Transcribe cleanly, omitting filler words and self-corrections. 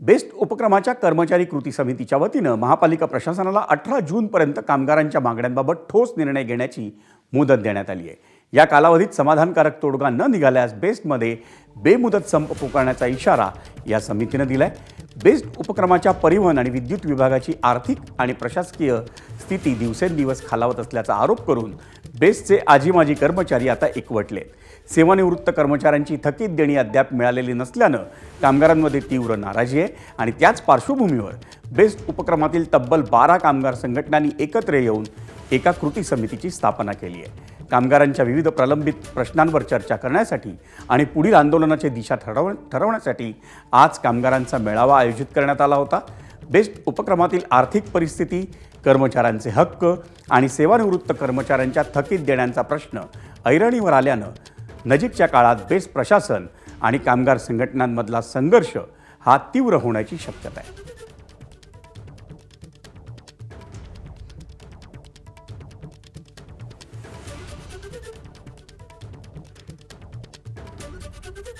Best उपक्रमाच्या कर्मचारी कृती समितीच्या वतीनं महापालिका प्रशासनाला 18 जूनपर्यंत कामगारांच्या मागण्यांबाबत ठोस निर्णय घेण्याची मुदत देण्यात आली आहे। या कालावधीत समाधानकारक तोडगा न निघाल्यास बेस्टमध्ये बेमुदत संप पुकारण्याचा इशारा या समितीनं दिलाय। बेस्ट उपक्रमाच्या परिवहन आणि विद्युत विभागाची आर्थिक आणि प्रशासकीय स्थिती दिवसेंदिवस खालावत असल्याचा आरोप करून बेस्टचे आजी-माजी कर्मचारी आता एकवटले। सेवानिवृत्त कर्मचाऱ्यांची थकीत देणी अद्याप मिळालेली नसल्यानं कामगारांमध्ये तीव्र नाराजी आहे आणि त्याच पार्श्वभूमीवर बेस्ट उपक्रमातील तब्बल 12 कामगार संघटनांनी एकत्र येऊन एका कृती समितीची स्थापना केली आहे। कामगारांच्या विविध प्रलंबित प्रश्नांवर चर्चा करण्यासाठी आणि पुढील आंदोलनाची दिशा ठरवण्यासाठी आज कामगारांचा मेळावा आयोजित करण्यात आला होता। बेस्ट उपक्रमातील आर्थिक परिस्थिती, कर्मचाऱ्यांचे हक्क आणि सेवानिवृत्त कर्मचाऱ्यांच्या थकीत देण्यांचा प्रश्न ऐरणीवर आल्यानं नजीकच्या काळात बेस्ट प्रशासन आणि कामगार संघटनांमधला संघर्ष हा तीव्र होण्याची शक्यता आहे।